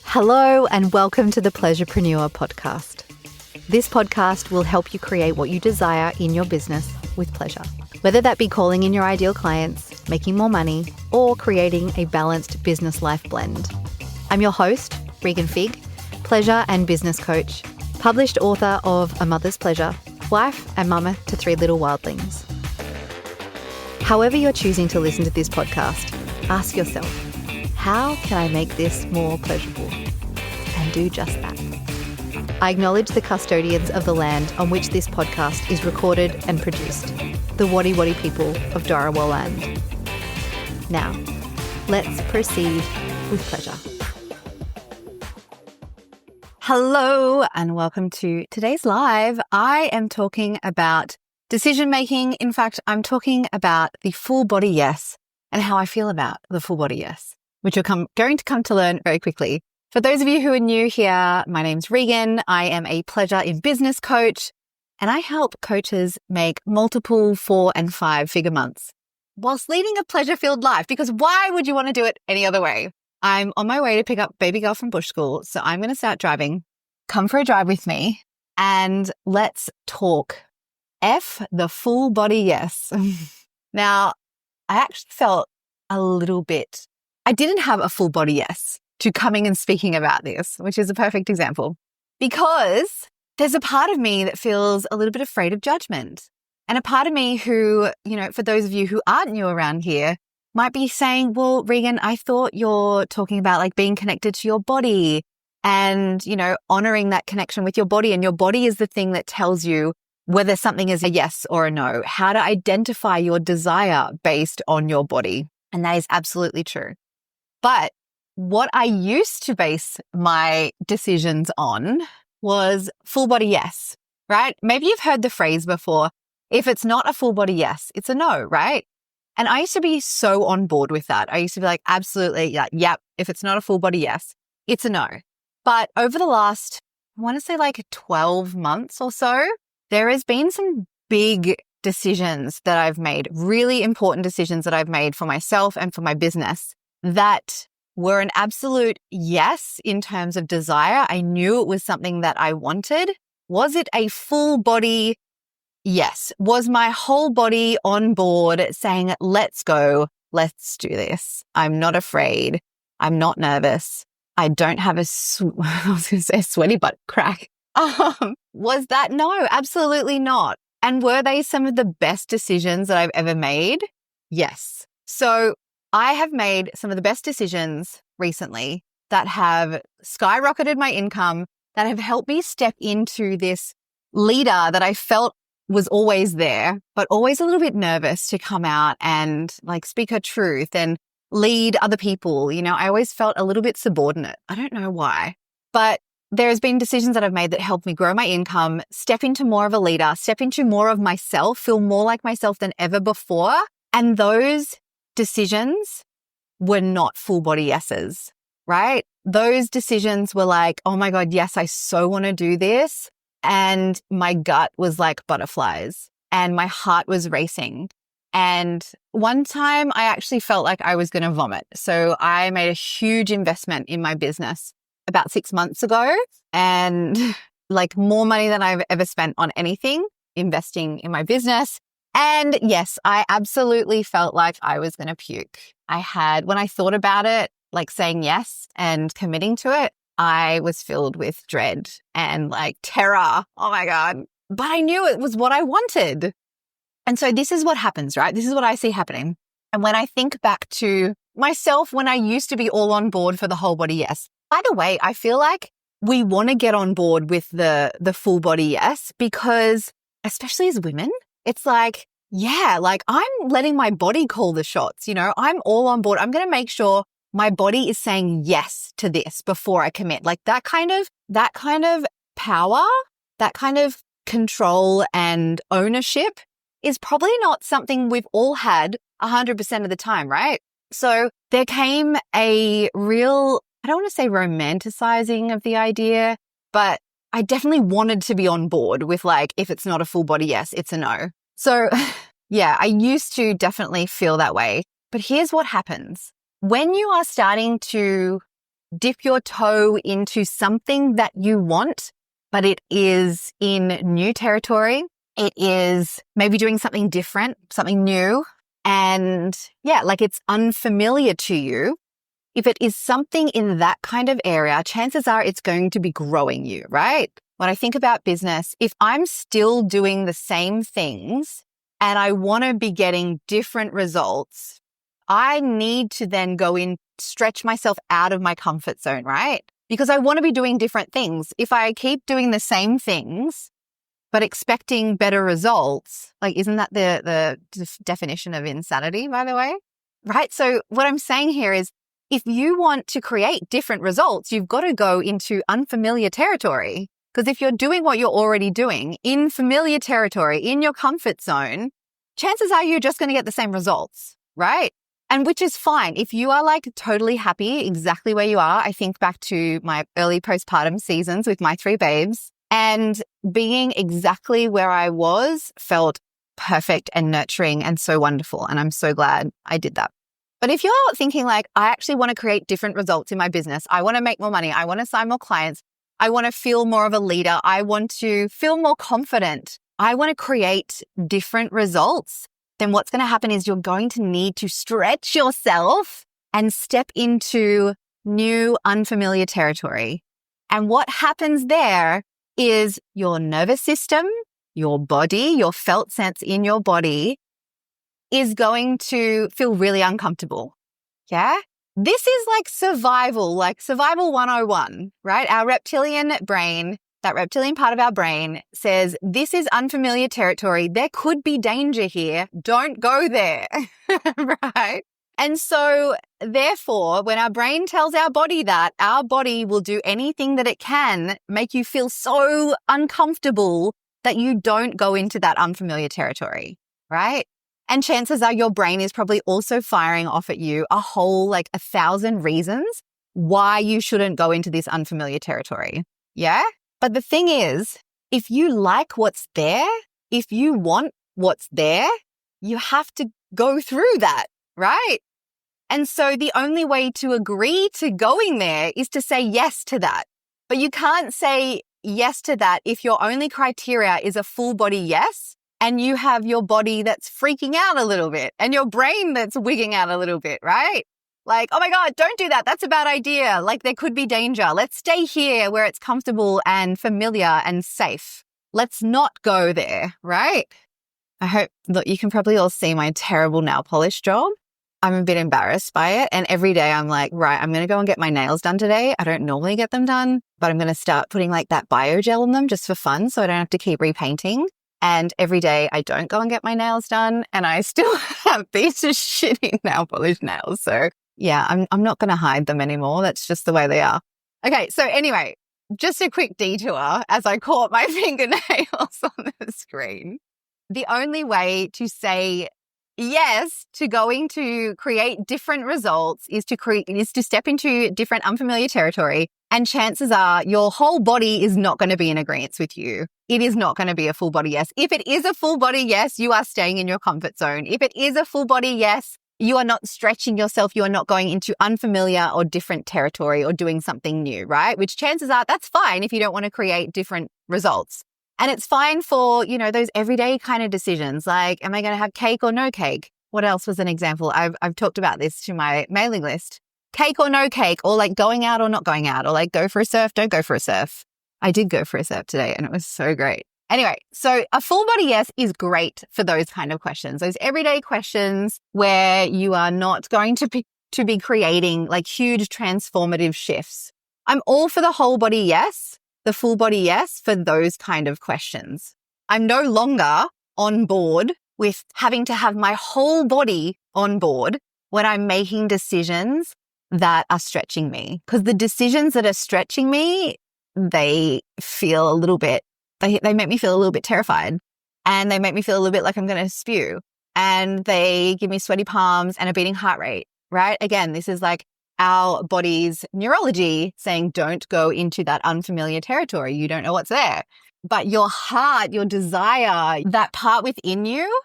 Hello and welcome to the Pleasurepreneur podcast. This podcast will help you create what you desire in your business with pleasure, whether that be calling in your ideal clients, making more money, or creating a balanced business life blend. I'm your host, Regan Fig, pleasure and business coach, published author of A Mother's Pleasure, wife and mama to 3 little wildlings. However you're choosing to listen to this podcast, ask yourself, how can I make this more pleasurable? And do just that. I acknowledge the custodians of the land on which this podcast is recorded and produced, the Wadi Wadi people of Dharawal land. Now, let's proceed with pleasure. Hello and welcome to today's live. I am talking about decision making. In fact, I'm talking about the full body yes and how I feel about the full body yes, which you're going to come to learn very quickly. For those of you who are new here, my name's Regan. I am a pleasure in business coach, and I help coaches make multiple 4 and 5 figure months whilst leading a pleasure-filled life, because why would you want to do it any other way? I'm on my way to pick up baby girl from bush school, so I'm going to start driving. Come for a drive with me, and let's talk F the full body yes. Now, I actually felt a little bit, I didn't have a full body yes to coming and speaking about this, which is a perfect example, because there's a part of me that feels a little bit afraid of judgment. And a part of me who, for those of you who aren't new around here, might be saying, well, Regan, I thought you're talking about like being connected to your body and, honoring that connection with your body. And your body is the thing that tells you whether something is a yes or a no, how to identify your desire based on your body. And that is absolutely true. But what I used to base my decisions on was full body yes, right? Maybe you've heard the phrase before, if it's not a full body yes, it's a no, right? And I used to be so on board with that. I used to be like, absolutely, yep, if it's not a full body yes, it's a no. But over the last, I want to say like 12 months or so, there has been some big decisions that I've made, really important decisions that I've made for myself and for my business that were an absolute yes in terms of desire. I knew it was something that I wanted. Was it a full body yes? Was my whole body on board saying, let's go, let's do this. I'm not afraid. I'm not nervous. I don't have a sweaty butt crack. Was that? No, absolutely not. And were they some of the best decisions that I've ever made? Yes. So I have made some of the best decisions recently that have skyrocketed my income, that have helped me step into this leader that I felt was always there, but always a little bit nervous to come out and like speak her truth and lead other people. I always felt a little bit subordinate. I don't know why, but there has been decisions that I've made that helped me grow my income, step into more of a leader, step into more of myself, feel more like myself than ever before. And those decisions were not full body yeses, right? Those decisions were like, oh my God, yes, I so want to do this. And my gut was like butterflies and my heart was racing. And one time I actually felt like I was going to vomit. So I made a huge investment in my business about 6 months ago, and like more money than I've ever spent on anything, investing in my business. And yes, I absolutely felt like I was going to puke. When I thought about it, like saying yes and committing to it, I was filled with dread and like terror. Oh my God. But I knew it was what I wanted. And so this is what happens, right? This is what I see happening. And when I think back to myself, when I used to be all on board for the whole body yes. By the way, I feel like we want to get on board with the full body yes, because especially as women, it's like, yeah, like I'm letting my body call the shots. I'm all on board. I'm going to make sure my body is saying yes to this before I commit. Like that kind of power, that kind of control and ownership is probably not something we've all had 100% of the time, right? So there came a real, I don't want to say romanticizing of the idea, but I definitely wanted to be on board with like, if it's not a full body yes, it's a no. So yeah, I used to definitely feel that way. But here's what happens. when you are starting to dip your toe into something that you want, but it is in new territory, it is maybe doing something different, something new, and like it's unfamiliar to you. If it is something in that kind of area, chances are it's going to be growing you, right? When I think about business, if I'm still doing the same things and I want to be getting different results, I need to then go in, stretch myself out of my comfort zone, right? Because I want to be doing different things. If I keep doing the same things, but expecting better results, like, isn't that the definition of insanity, by the way? Right? So what I'm saying here is, if you want to create different results, you've got to go into unfamiliar territory. Because if you're doing what you're already doing in familiar territory, in your comfort zone, chances are you're just going to get the same results, right? And which is fine. If you are like totally happy exactly where you are, I think back to my early postpartum seasons with my 3 babes, and being exactly where I was felt perfect and nurturing and so wonderful. And I'm so glad I did that. But if you're thinking like, I actually want to create different results in my business, I want to make more money, I want to sign more clients, I want to feel more of a leader, I want to feel more confident, I want to create different results, then what's going to happen is you're going to need to stretch yourself and step into new, unfamiliar territory. And what happens there is your nervous system, your body, your felt sense in your body is going to feel really uncomfortable. Yeah? This is like survival 101, right? Our reptilian brain, that reptilian part of our brain says, this is unfamiliar territory. There could be danger here. Don't go there, right? And so therefore, when our brain tells our body that, our body will do anything that it can make you feel so uncomfortable that you don't go into that unfamiliar territory, right? And chances are your brain is probably also firing off at you a whole 1,000 reasons why you shouldn't go into this unfamiliar territory. Yeah? But the thing is, if you like what's there, if you want what's there, you have to go through that, right? And so the only way to agree to going there is to say yes to that. But you can't say yes to that if your only criteria is a full body yes, and you have your body that's freaking out a little bit and your brain that's wigging out a little bit, right? Like, oh my God, don't do that. That's a bad idea. Like, there could be danger. Let's stay here where it's comfortable and familiar and safe. Let's not go there, right? I hope, look, you can probably all see my terrible nail polish job. I'm a bit embarrassed by it. And every day I'm like, right, I'm going to go and get my nails done today. I don't normally get them done, but I'm going to start putting that biogel on them just for fun so I don't have to keep repainting. And every day I don't go and get my nails done and I still have these shitty nail polish nails. So yeah, I'm not going to hide them anymore. That's just the way they are. Okay. So anyway, just a quick detour as I caught my fingernails on the screen. The only way to say yes to going to create different results is to step into different unfamiliar territory. And chances are your whole body is not going to be in agreement with you. It is not going to be a full body yes. If it is a full body yes, you are staying in your comfort zone. If it is a full body yes, you are not stretching yourself. You are not going into unfamiliar or different territory or doing something new, right? Which chances are that's fine if you don't want to create different results. And it's fine for, those everyday kind of decisions like, am I going to have cake or no cake? What else was an example? I've talked about this to my mailing list. Cake or no cake, or going out or not going out, or go for a surf, don't go for a surf. I did go for a surf today and it was so great. Anyway, so a full body yes is great for those kind of questions, those everyday questions where you are not going to be creating huge transformative shifts. I'm all for the whole body yes, the full body yes for those kind of questions. I'm no longer on board with having to have my whole body on board when I'm making decisions that are stretching me. Because the decisions that are stretching me, they feel a little bit, they make me feel a little bit terrified. And they make me feel a little bit like I'm going to spew. And they give me sweaty palms and a beating heart rate, right? Again, this is our body's neurology saying don't go into that unfamiliar territory. You don't know what's there. But your heart, your desire, that part within you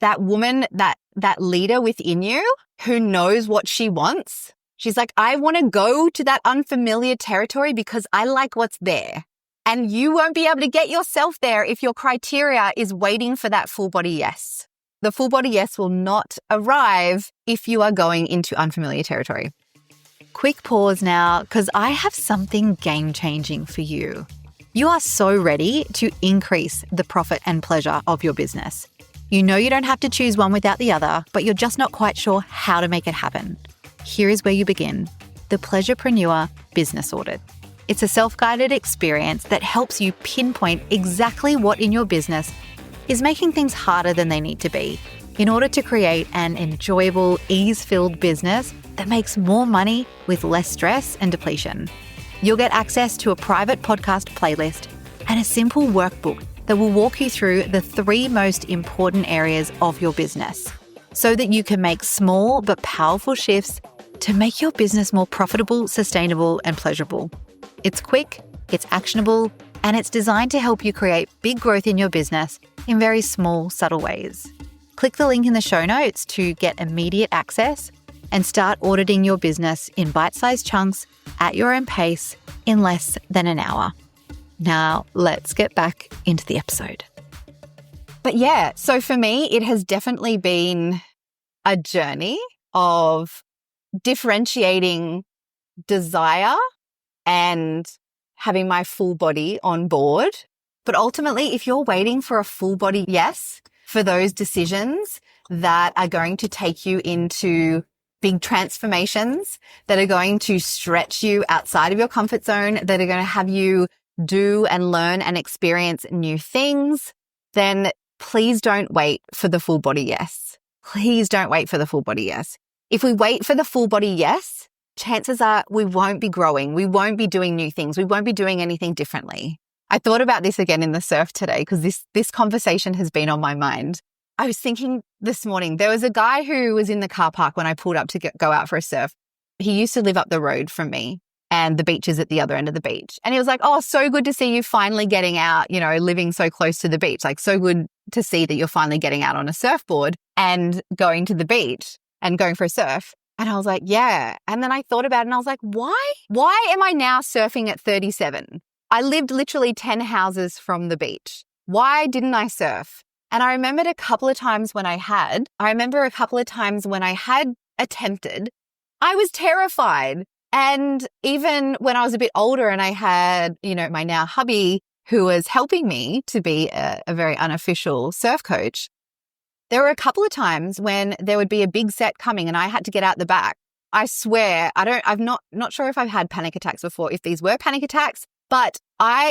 that woman, that leader within you who knows what she wants. She's like, I want to go to that unfamiliar territory because I like what's there. And you won't be able to get yourself there if your criteria is waiting for that full body yes. The full body yes will not arrive if you are going into unfamiliar territory. Quick pause now, because I have something game-changing for you. You are so ready to increase the profit and pleasure of your business. You know you don't have to choose one without the other, but you're just not quite sure how to make it happen. Here is where you begin. The Pleasurepreneur Business Audit. It's a self-guided experience that helps you pinpoint exactly what in your business is making things harder than they need to be in order to create an enjoyable, ease-filled business that makes more money with less stress and depletion. You'll get access to a private podcast playlist and a simple workbook that will walk you through the 3 most important areas of your business so that you can make small but powerful shifts to make your business more profitable, sustainable, and pleasurable. It's quick, it's actionable, and it's designed to help you create big growth in your business in very small, subtle ways. Click the link in the show notes to get immediate access and start auditing your business in bite-sized chunks at your own pace in less than an hour. Now, let's get back into the episode. But yeah, so for me, it has definitely been a journey of differentiating desire and having my full body on board. But ultimately, if you're waiting for a full body yes for those decisions that are going to take you into big transformations, that are going to stretch you outside of your comfort zone, that are going to have you do and learn and experience new things, then please don't wait for the full body yes. Please don't wait for the full body yes. If we wait for the full body yes, chances are we won't be growing. We won't be doing new things. We won't be doing anything differently. I thought about this again in the surf today because this conversation has been on my mind. I was thinking this morning, there was a guy who was in the car park when I pulled up to go out for a surf. He used to live up the road from me and the beach is at the other end of the beach. And he was like, oh, so good to see you finally getting out, living so close to the beach. Like, so good to see that you're finally getting out on a surfboard and going to the beach and going for a surf. And I was like, yeah. And then I thought about it and I was like, why? Why am I now surfing at 37? I lived literally 10 houses from the beach. Why didn't I surf? And I remember a couple of times when I had attempted, I was terrified. And even when I was a bit older and I had, my now hubby who was helping me to be a very unofficial surf coach, there were a couple of times when there would be a big set coming and I had to get out the back. I swear, I'm not sure if I've had panic attacks before, if these were panic attacks, but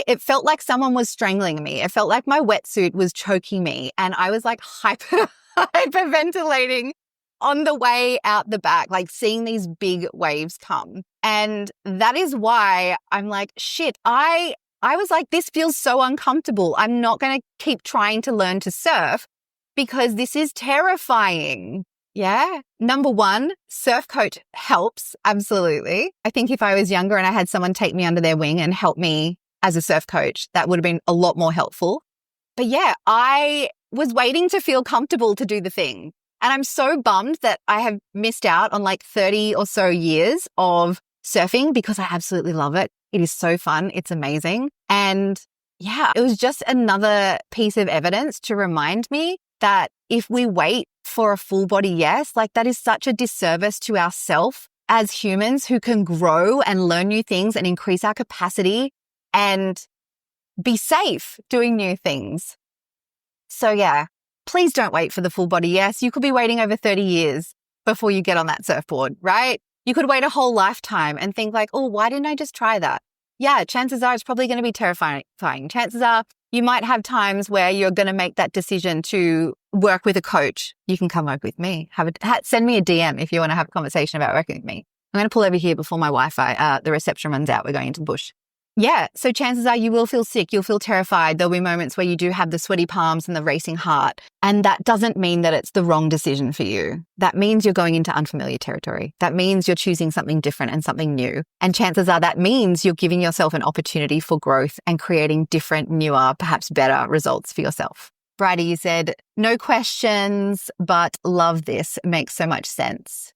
it felt like someone was strangling me. It felt like my wetsuit was choking me and I was like hyperventilating on the way out the back, like seeing these big waves come. And that is why I'm like, shit, I was like, this feels so uncomfortable. I'm not going to keep trying to learn to surf because this is terrifying. Yeah. Number 1, surf coach helps. Absolutely. I think if I was younger and I had someone take me under their wing and help me as a surf coach, that would have been a lot more helpful. But yeah, I was waiting to feel comfortable to do the thing. And I'm so bummed that I have missed out on like 30 or so years of surfing because I absolutely love it. It is so fun. It's amazing. And yeah, it was just another piece of evidence to remind me that if we wait for a full body yes, like that is such a disservice to ourselves as humans who can grow and learn new things and increase our capacity and be safe doing new things. So yeah, please don't wait for the full body yes. You could be waiting over 30 years before you get on that surfboard, right? You could wait a whole lifetime and think like, oh, why didn't I just try that? Yeah, chances are it's probably going to be terrifying. Chances are you might have times where you're going to make that decision to work with a coach. You can come work with me. Send me a DM if you want to have a conversation about working with me. I'm going to pull over here before my Wi-Fi, the reception runs out. We're going into the bush. Yeah, so chances are you will feel sick. You'll feel terrified. There'll be moments where you do have the sweaty palms and the racing heart. And that doesn't mean that it's the wrong decision for you. That means you're going into unfamiliar territory. That means you're choosing something different and something new. And chances are that means you're giving yourself an opportunity for growth and creating different, newer, perhaps better results for yourself. Bridie, you said, no questions, but love this. Makes so much sense.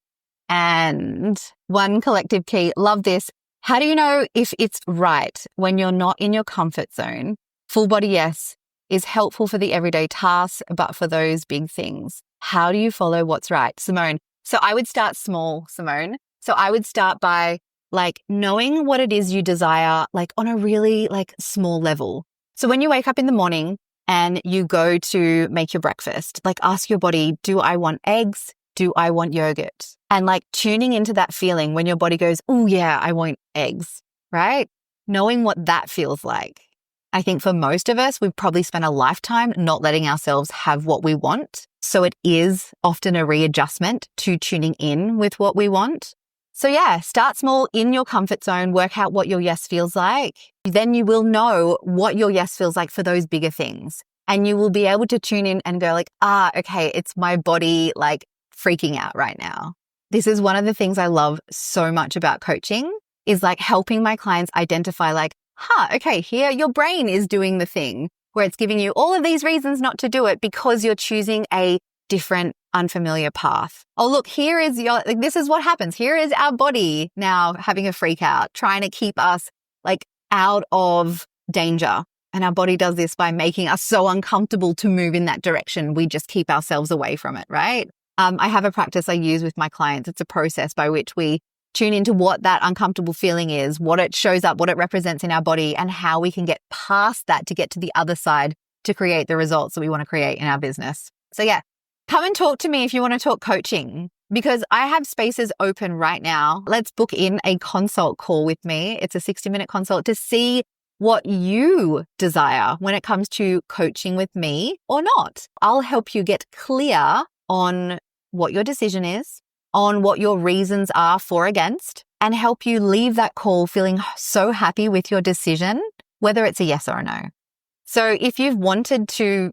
And one collective key, love this. How do you know if it's right when you're not in your comfort zone? Full body yes is helpful for the everyday tasks, but for those big things, how do you follow what's right? Simone. So I would start small, Simone. So I would start by knowing what it is you desire, on a really small level. So when you wake up in the morning and you go to make your breakfast, ask your body, do I want eggs? Do I want yogurt? And tuning into that feeling when your body goes, oh yeah, I want eggs, right? Knowing what that feels like. I think for most of us, we've probably spent a lifetime not letting ourselves have what we want. So it is often a readjustment to tuning in with what we want. So yeah, start small in your comfort zone, work out what your yes feels like. Then you will know what your yes feels like for those bigger things. And you will be able to tune in and go okay, it's my body freaking out right now. This is one of the things I love so much about coaching is helping my clients identify okay, here your brain is doing the thing where it's giving you all of these reasons not to do it because you're choosing a different unfamiliar path. Oh, look, here is this is what happens. Here is our body now having a freak out, trying to keep us out of danger. And our body does this by making us so uncomfortable to move in that direction. We just keep ourselves away from it, right? I have a practice I use with my clients. It's a process by which we tune into what that uncomfortable feeling is, what it shows up, what it represents in our body, and how we can get past that to get to the other side to create the results that we want to create in our business. So yeah, come and talk to me if you want to talk coaching, because I have spaces open right now. Let's book in a consult call with me. It's a 60-minute consult to see what you desire when it comes to coaching with me or not. I'll help you get clear on what your decision is, on what your reasons are for or against, and help you leave that call feeling so happy with your decision, whether it's a yes or a no. So if you've wanted to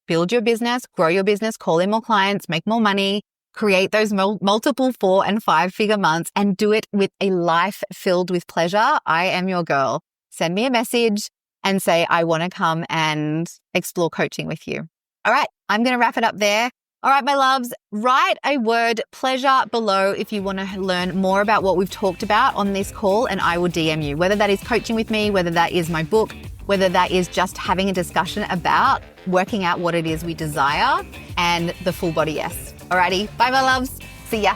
build your business, grow your business, call in more clients, make more money, create those multiple 4 and 5 figure months, and do it with a life filled with pleasure, I am your girl. Send me a message and say, I want to come and explore coaching with you. All right, I'm going to wrap it up there. All right, my loves, write a word pleasure below if you want to learn more about what we've talked about on this call, and I will DM you, whether that is coaching with me, whether that is my book, whether that is just having a discussion about working out what it is we desire and the full body yes. Alrighty, bye my loves. See ya.